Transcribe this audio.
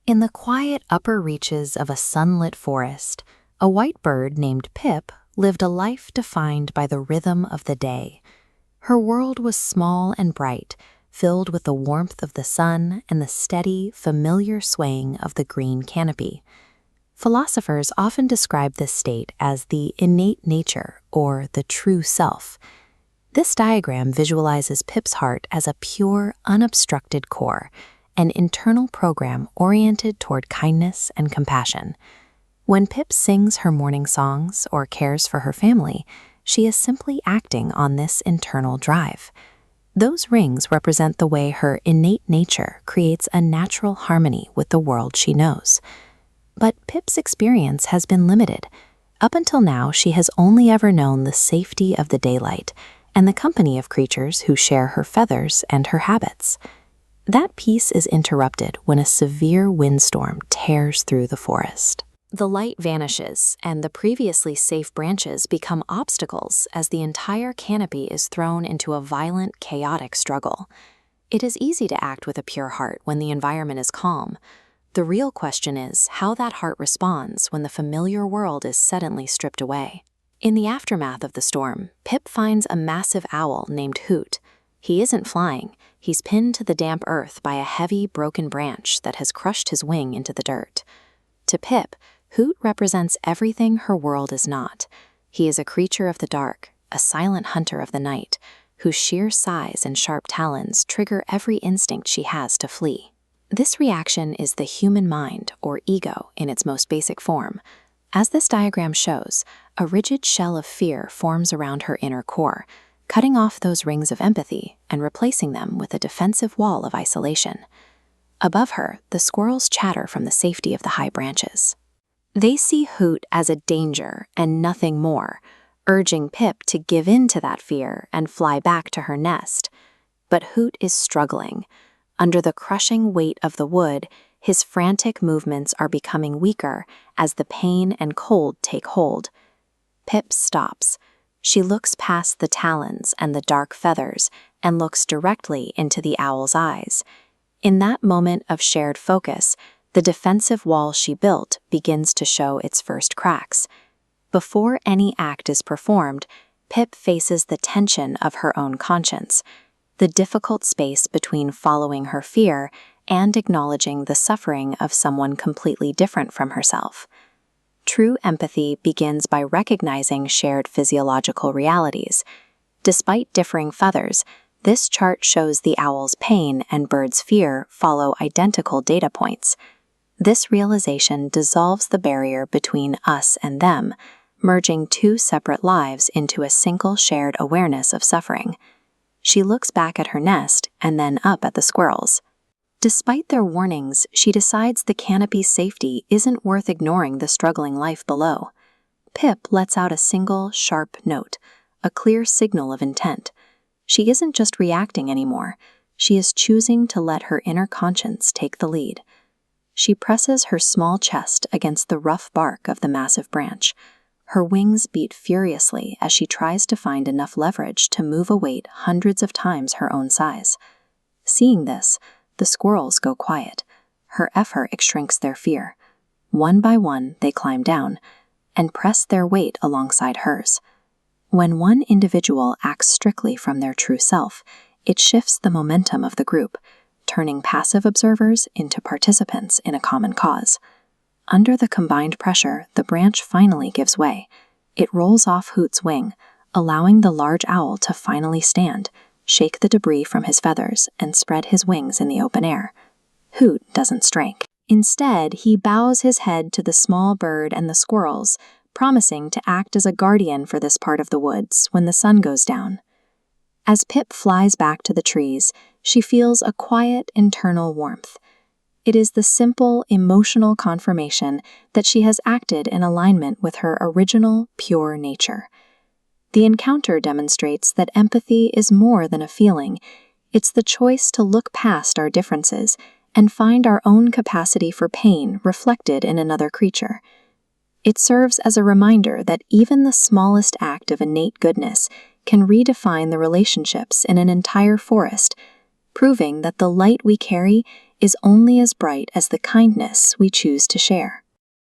In the quiet upper reaches of a sunlit forest, a white bird named Pip lived a life defined by the rhythm of the day. Her world was small and bright, filled with the warmth of the sun and the steady, familiar swaying of the green canopy. Philosophers often describe this state as the innate nature or the true self. This diagram visualizes Pip's heart as a pure, unobstructed core, an internal program oriented toward kindness and compassion. When Pip sings her morning songs or cares for her family, she is simply acting on this internal drive. Those rings represent the way her innate nature creates a natural harmony with the world she knows. But Pip's experience has been limited. Up until now, she has only ever known the safety of the daylight and the company of creatures who share her feathers and her habits. That peace is interrupted when a severe windstorm tears through the forest. The light vanishes, and the previously safe branches become obstacles as the entire canopy is thrown into a violent, chaotic struggle. It is easy to act with a pure heart when the environment is calm. The real question is how that heart responds when the familiar world is suddenly stripped away. In the aftermath of the storm, Pip finds a massive owl named Hoot. He isn't flying. He's pinned to the damp earth by a heavy, broken branch that has crushed his wing into the dirt. To Pip, Hoot represents everything her world is not. He is a creature of the dark, a silent hunter of the night, whose sheer size and sharp talons trigger every instinct she has to flee. This reaction is the human mind, or ego, in its most basic form. As this diagram shows, a rigid shell of fear forms around her inner core, cutting off those rings of empathy and replacing them with a defensive wall of isolation. Above her, the squirrels chatter from the safety of the high branches. They see Hoot as a danger and nothing more, urging Pip to give in to that fear and fly back to her nest. But Hoot is struggling. Under the crushing weight of the wood, his frantic movements are becoming weaker as the pain and cold take hold. Pip stops. She looks past the talons and the dark feathers and looks directly into the owl's eyes. In that moment of shared focus, the defensive wall she built begins to show its first cracks. Before any act is performed, Pip faces the tension of her own conscience, the difficult space between following her fear and acknowledging the suffering of someone completely different from herself. True empathy begins by recognizing shared physiological realities. Despite differing feathers, this chart shows the owl's pain and bird's fear follow identical data points. This realization dissolves the barrier between us and them, merging two separate lives into a single shared awareness of suffering. She looks back at her nest and then up at the squirrels. Despite their warnings, she decides the canopy's safety isn't worth ignoring the struggling life below. Pip lets out a single, sharp note, a clear signal of intent. She isn't just reacting anymore. She is choosing to let her inner conscience take the lead. She presses her small chest against the rough bark of the massive branch. Her wings beat furiously as she tries to find enough leverage to move a weight hundreds of times her own size. Seeing this, the squirrels go quiet. Her effort shrinks their fear. One by one, they climb down and press their weight alongside hers. When one individual acts strictly from their true self, it shifts the momentum of the group, turning passive observers into participants in a common cause. Under the combined pressure, the branch finally gives way. It rolls off Hoot's wing, allowing the large owl to finally stand, shake the debris from his feathers, and spread his wings in the open air. Hoot doesn't strike. Instead, he bows his head to the small bird and the squirrels, promising to act as a guardian for this part of the woods when the sun goes down. As Pip flies back to the trees, she feels a quiet internal warmth. It is the simple, emotional confirmation that she has acted in alignment with her original, pure nature. The encounter demonstrates that empathy is more than a feeling. It's the choice to look past our differences and find our own capacity for pain reflected in another creature. It serves as a reminder that even the smallest act of innate goodness can redefine the relationships in an entire forest, proving that the light we carry is only as bright as the kindness we choose to share.